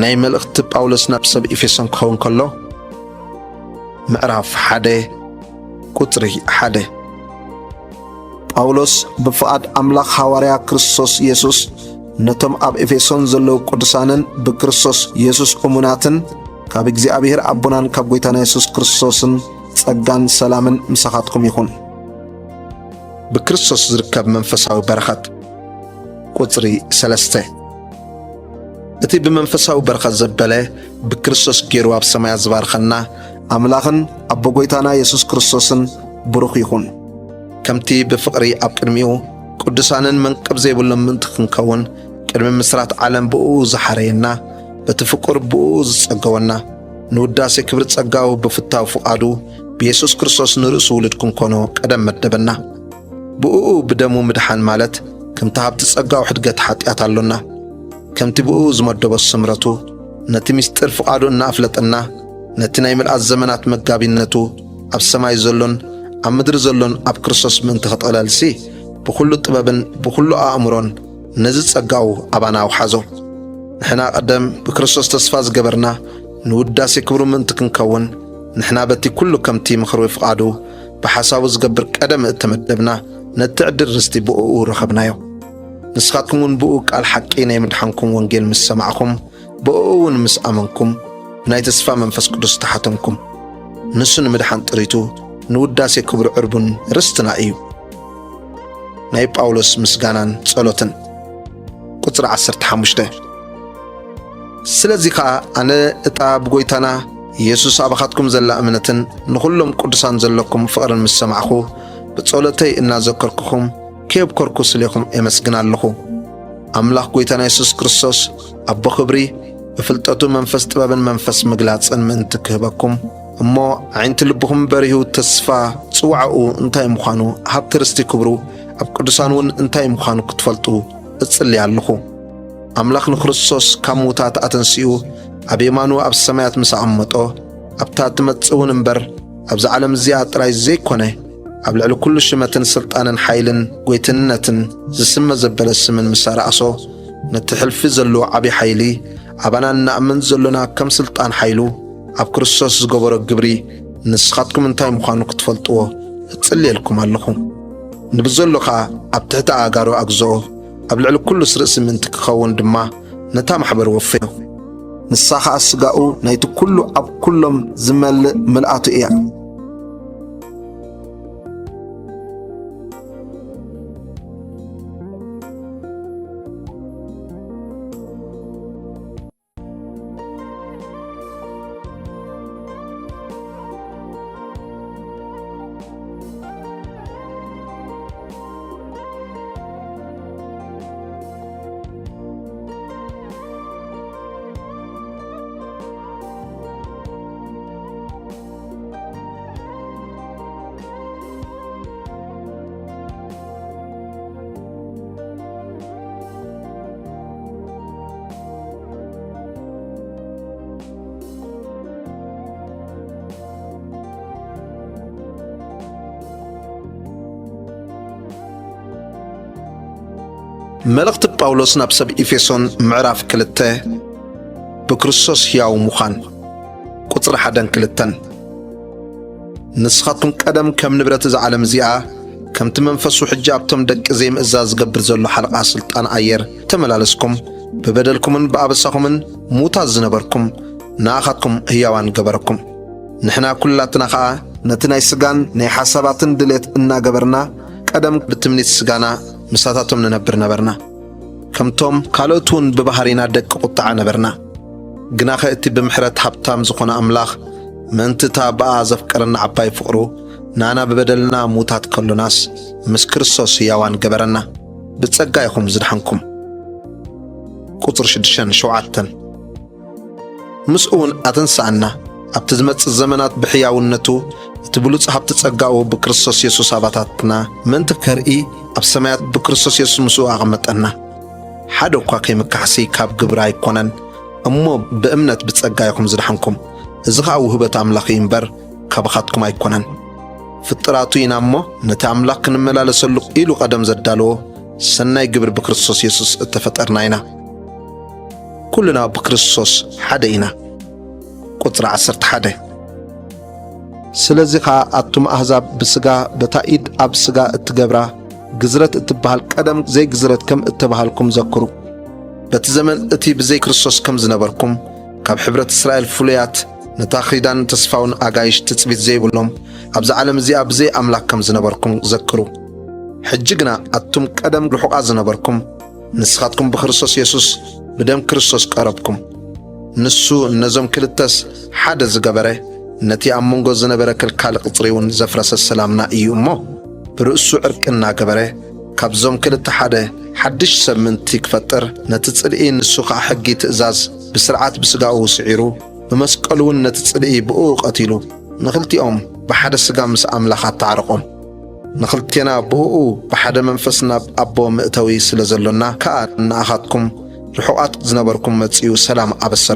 ናይ መልእኽቲ ጳውሎስ ናብ ሰብ ኤፌሶን ክኸውን ከሎ ምዕራፍ 1 ቁጥሪ 1 ጳውሎስ ብፍቃድ አምላኽ ሐዋርያ ክርስቶስ ኢየሱስ ነቶም ኣብ ኤፌሶን ዘለዉ ቅዱሳንን ብክርስቶስ ኢየሱስ እሙናትን ካብ እግዚአብሔር አቡናን ካብ ጎይታና ኢየሱስ ክርስቶስን ጸጋን ሰላምን ምሳኻትኩም ይኹን። ብክርስቶስ ዝርከብ መንፈሳዊ በረኸት ቁጥሪ 3 እቲ ብመንፈሳዊ በረኸት ዘበለ ብክርስቶስ ገይሩ ኣብ ሰማያት ዝባርኸና አምላኽን አቦ ጎይታና ኢየሱስ ክርስቶስን ብሩኽ ይኹን። ከምቲ ብፍቕሪ ኣብ ቅድሚኡ ቅዱሳንን መንቀብ ዘይብሎም ምእንቲ ክንከውን ቅድሚ ምስራት ዓለም ብኡ ዝሓረየና በቲ ፍቁር ብኡ ዝጸገወና ንውዳሴ ክብሪ ጸጋው ብፍታው ፍቓዱ ብኢየሱስ ክርስቶስ ንርእሱ ውልድ ክንኮኖ ቀደም መደበና ብኡ ብደሙ ምድሓን ማለት ከምቲ ሃብቲ ጸጋው ሕድገት ሓጢአት ኣሎና ከምቲ ብኡ ዝመደቦ ስምረቱ ነቲ ምስጢር ፍቓዱ እናኣፍለጠና ነቲ ናይ ምልኣት ዘመናት መጋቢነቱ ኣብ ሰማይ ዘሎን ኣብ ምድሪ ዘሎን ኣብ ክርስቶስ ምእንቲ ኸጠቕለልሲ ብኩሉ ጥበብን ብኩሉ ኣእምሮን ነዚ ጸጋው ኣባና ውሓዞ ንሕና ቀደም ብክርስቶስ ተስፋ ዝገበርና ንውዳሴ ክብሩ ምእንቲ ክንከውን ንሕና በቲ ኩሉ ከምቲ ምኽሪ ፍቓዱ ብሓሳቡ ዝገብር ቀደም እተመደብና ነቲ ዕድል ርስቲ ብኡ ረኸብናዮ። ንስኻትኩም እውን ብኡ ቃል ሓቂ ናይ ምድሓንኩም ወንጌል ምስ ሰማዕኹም ብኡ እውን ምስ ኣመንኩም ብናይ ተስፋ መንፈስ ቅዱስ ተሓተምኩም ንሱ ንምድሓን ጥሪቱ ንውዳሴ ክብሩ ዕርቡን ርስትና እዩ። ናይ ጳውሎስ ምስጋናን ጸሎትን ቁጥሪ 15 ስለዚ ከዓ ኣነ እጣ ብጎይታና ኢየሱስ ኣባኻትኩም ዘላ እምነትን ንኹሎም ቅዱሳን ዘለኩም ፍቕርን ምስ ሰማዕኹ ብጸሎተይ እናዘከርኩኹም ከየብኮርኩ ስሌኹም የመስግን ኣለኹ። ኣምላኽ ጎይታና ኢየሱስ ክርስቶስ ኣቦ ኽብሪ ብፍልጠቱ መንፈስ ጥበብን መንፈስ ምግላጽን ምእንቲ ክህበኩም እሞ ዓይንቲ ልብኹም በሪሁ ተስፋ ጽዋዕኡ እንታይ ምዃኑ ሃብቲ ርስቲ ክብሩ ኣብ ቅዱሳን እውን እንታይ ምዃኑ ክትፈልጡ እጽልይ ኣለኹ። ኣምላኽ ንክርስቶስ ካብ ሙታት ኣተንሲኡ ኣብ የማኑ ኣብ ሰማያት ምስ ኣቐመጦ ኣብታ ትመጽእ እውን እምበር ኣብዚ ዓለም እዚኣ ጥራይ ዘይኮነ ኣብ ልዕሊ ኩሉ ሽመትን ስልጣንን ሓይልን ጐይትንነትን ዝስመ ዘበለ ስምን ምስ ኣርኣሶ ነቲ ሕልፊ ዘለዎ ዓብዪ ሓይሊ ኣባና እናእምን ዘሎና ከም ስልጣን ሓይሉ ኣብ ክርስቶስ ዝገበሮ ግብሪ ንስኻትኩም እንታይ ምዃኑ ክትፈልጥዎ እጽልየልኩም ኣለኹ። ንብዘሎ ከዓ ኣብ ትሕቲ ኣጋሩ ኣግዝኦ ኣብ ልዕሊ ኩሉ ስርእሲ ምእንቲ ክኸውን ድማ ነታ ማሕበር ወፈዮ ንሳ ከዓ ስጋኡ ናይቲ ኩሉ ኣብ ኩሎም ዝመልእ ምልኣቱ እያ። መልእኽቲ ጳውሎስ ናብ ሰብ ኤፌሶን ምዕራፍ 2 ብክርስቶስ ሕያው ምዃን ቁጥሪ 1-2 ንስኻትኩም ቀደም ከም ንብረት እዚ ዓለም እዚኣ ከምቲ መንፈሱ ሕጂ ኣብቶም ደቂ ዘይምእዛዝ ዝገብር ዘሎ ሓልቓ ስልጣን ኣየር ተመላለስኩም ብበደልኩምን ብኣበሳኹምን ሙታት ዝነበርኩም ንኣኻትኩም ሕያዋን ገበረኩም። ንሕና ኩላትና ከዓ ነቲ ናይ ስጋን ናይ ሓሳባትን ድሌት እናገበርና ቀደም ብትምኒት ስጋና ምሳታቶም ንነብር ነበርና ከምቶም ካልኦት እውን ብባህሪና ደቂ ቁጣዓ ነበርና። ግና ኸእቲ ብምሕረት ሃብታም ዝኾነ ኣምላኽ ምእንትታ በኣ ዘፍቀረና ዓባይ ፍቕሩ ናና ብበደልና ሙታት ከሉናስ ምስ ክርስቶስ ሕያዋን ገበረና ብጸጋ ኢኹም ዝድሓንኩም። ቁጥሪ 6-7 ምስኡ እውን ኣተንሳኣና ኣብቲ ዝመጽእ ዘመናት ብሕያውነቱ እቲ ብሉጽ ሃብቲ ጸጋኡ ብክርስቶስ ኢየሱስ ኣባታትና ምእንቲ ከርኢ ኣብ ሰማያት ብክርስቶስ ኢየሱስ ምስኡ ኣቐመጠና። ሓደ እኳ ከይምካሕሲ ካብ ግብሪ ኣይኮነን እሞ ብእምነት ብጸጋ ኢኹም ዝድሓንኩም። እዚ ከዓ ውህበት ኣምላኽ እዩ እምበር ካብኻትኩም ኣይኮነን። ፍጥራቱ ኢና እሞ ነቲ ኣምላኽ ክንመላለሰሉ ኢሉ ቀደም ዘዳልዎ ሰናይ ግብሪ ብክርስቶስ ኢየሱስ እተፈጠርና ኢና። ኩልና ብክርስቶስ ሓደ ኢና። ቁጽሪ 11 ስለዚ ኸዓ ኣቱም ኣሕዛብ ብስጋ በታ ኢድ ኣብ ስጋ እትገብራ ግዝረት እትበሃል ቀደም ዘይ ግዝረት ከም እተባሃልኩም ዘክሩ። በቲ ዘመን እቲ ብዘይ ክርስቶስ ከም ዝነበርኩም ካብ ሕብረት እስራኤል ፍሉያት ነታ ኺዳን ተስፋውን ኣጋይሽ ትጽቢት ዘይብሎም ኣብዚ ዓለም እዚኣ ብዘይ ኣምላክ ከም ዝነበርኩም ዘክሩ። ሕጂ ግና ኣቱም ቀደም ርሑቓት ዝነበርኩም ንስኻትኩም ብክርስቶስ ኢየሱስ ብደም ክርስቶስ ቀረብኩም። ንሱ ነዞም ክልተስ ሓደ ዝገበረ ነቲ ኣብ መንጎ ዝነበረ ክልካል ቅጽሪ እውን ዘፍረሰ ሰላምና እዩ እሞ ብርእሱ ዕርቂ እናገበረ ካብዞም ክልተ ሓደ ሓድሽ ሰብ ምንቲ ክፈጥር ነቲ ጽልኢ ንሱ ኸዓ ሕጊ ትእዛዝ ብስርዓት ብስጋኡ ስዒሩ ብመስቀሉ እውን ነቲ ጽልኢ ብኡ ቀቲሉ ንኽልቲኦም ብሓደ ስጋ ምስ ኣምላኽ ኣተዓረቖም። ንኽልቴና ብኡ ብሓደ መንፈስ ናብ ኣቦ ምእተዊ ስለ ዘሎና ከዓ ንኣኻትኩም ርሑቓት ዝነበርኩም መጺኡ ሰላም ኣበሰረ።